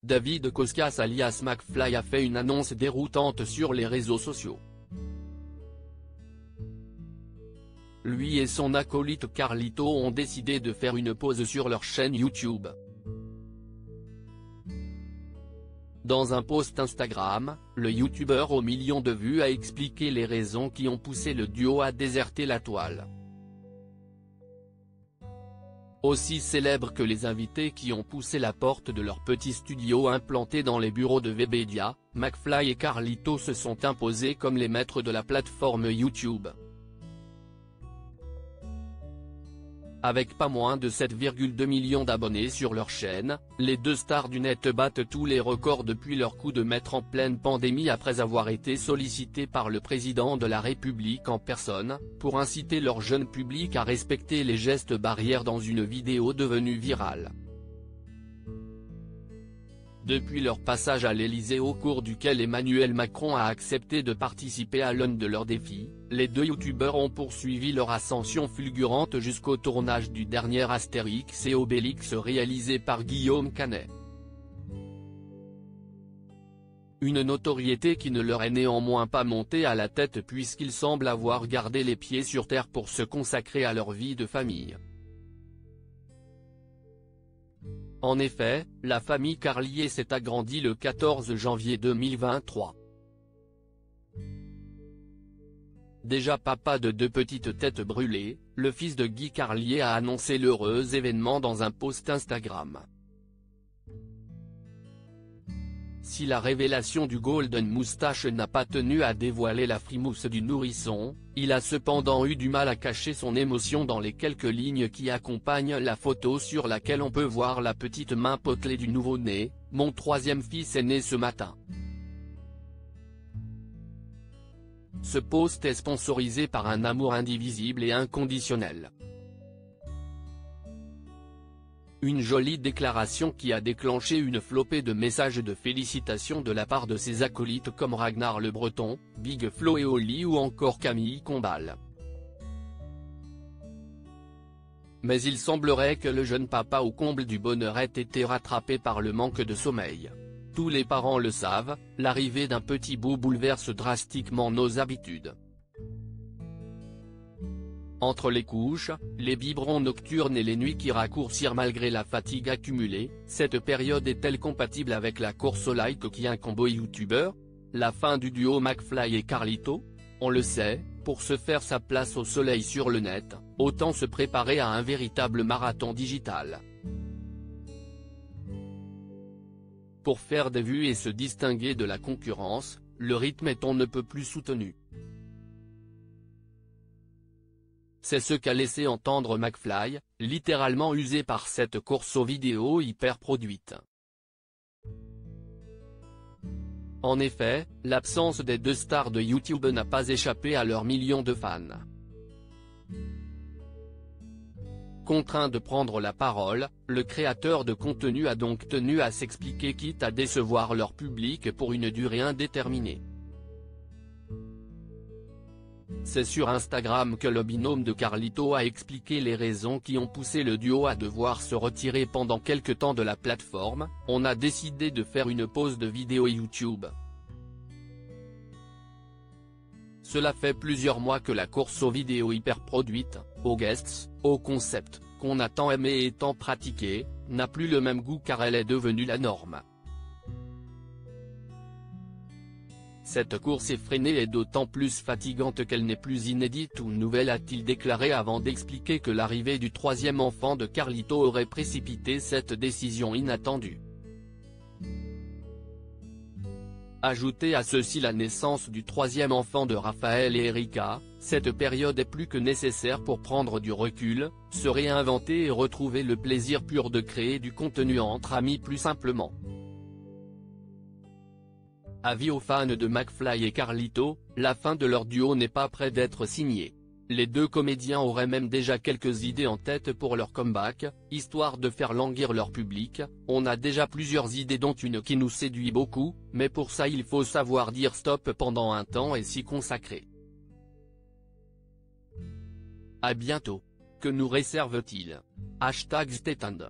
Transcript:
David Koskas alias McFly a fait une annonce déroutante sur les réseaux sociaux. Lui et son acolyte Carlito ont décidé de faire une pause sur leur chaîne YouTube. Dans un post Instagram, le youtubeur aux millions de vues a expliqué les raisons qui ont poussé le duo à déserter la toile. Aussi célèbre que les invités qui ont poussé la porte de leur petit studio implanté dans les bureaux de Webedia, McFly et Carlito se sont imposés comme les maîtres de la plateforme YouTube. Avec pas moins de 7,2 millions d'abonnés sur leur chaîne, les deux stars du net battent tous les records depuis leur coup de maître en pleine pandémie après avoir été sollicités par le président de la République en personne, pour inciter leur jeune public à respecter les gestes barrières dans une vidéo devenue virale. Depuis leur passage à l'Élysée au cours duquel Emmanuel Macron a accepté de participer à l'un de leurs défis, les deux youtubeurs ont poursuivi leur ascension fulgurante jusqu'au tournage du dernier Astérix et Obélix réalisé par Guillaume Canet. Une notoriété qui ne leur est néanmoins pas montée à la tête puisqu'ils semblent avoir gardé les pieds sur terre pour se consacrer à leur vie de famille. En effet, la famille Carlier s'est agrandie le 14 janvier 2023. Déjà papa de deux petites têtes brûlées, le fils de Guy Carlier a annoncé l'heureux événement dans un post Instagram. Si la révélation du Golden Moustache n'a pas tenu à dévoiler la frimousse du nourrisson, il a cependant eu du mal à cacher son émotion dans les quelques lignes qui accompagnent la photo sur laquelle on peut voir la petite main potelée du nouveau-né. « Mon troisième fils est né ce matin ». Ce post est sponsorisé par un amour indivisible et inconditionnel. Une jolie déclaration qui a déclenché une flopée de messages de félicitations de la part de ses acolytes comme Ragnar Le Breton, Big Flo et Oli ou encore Camille Combal. Mais il semblerait que le jeune papa au comble du bonheur ait été rattrapé par le manque de sommeil. Tous les parents le savent, l'arrivée d'un petit bout bouleverse drastiquement nos habitudes. Entre les couches, les biberons nocturnes et les nuits qui raccourcirent malgré la fatigue accumulée, cette période est-elle compatible avec la course au like qui incombe aux youtubeurs? La fin du duo McFly et Carlito? On le sait, pour se faire sa place au soleil sur le net, autant se préparer à un véritable marathon digital. Pour faire des vues et se distinguer de la concurrence, le rythme est on ne peut plus soutenu. C'est ce qu'a laissé entendre McFly, littéralement usé par cette course aux vidéos hyper produite. En effet, l'absence des deux stars de YouTube n'a pas échappé à leurs millions de fans. Contraint de prendre la parole, le créateur de contenu a donc tenu à s'expliquer quitte à décevoir leur public pour une durée indéterminée. C'est sur Instagram que le binôme de Carlito a expliqué les raisons qui ont poussé le duo à devoir se retirer pendant quelque temps de la plateforme. « On a décidé de faire une pause de vidéos YouTube. Cela fait plusieurs mois que la course aux vidéos hyper produites, aux guests, aux concepts, qu'on a tant aimé et tant pratiqué, n'a plus le même goût car elle est devenue la norme. Cette course effrénée est d'autant plus fatigante qu'elle n'est plus inédite ou nouvelle, a-t-il déclaré avant d'expliquer que l'arrivée du troisième enfant de Carlito aurait précipité cette décision inattendue. Ajoutez à ceci la naissance du troisième enfant de Raphaël et Erika, cette période est plus que nécessaire pour prendre du recul, se réinventer et retrouver le plaisir pur de créer du contenu entre amis plus simplement. Avis aux fans de McFly et Carlito, la fin de leur duo n'est pas près d'être signée. Les deux comédiens auraient même déjà quelques idées en tête pour leur comeback, histoire de faire languir leur public. On a déjà plusieurs idées dont une qui nous séduit beaucoup, mais pour ça il faut savoir dire stop pendant un temps et s'y consacrer. À bientôt. Que nous réserve-t-il? #Stetand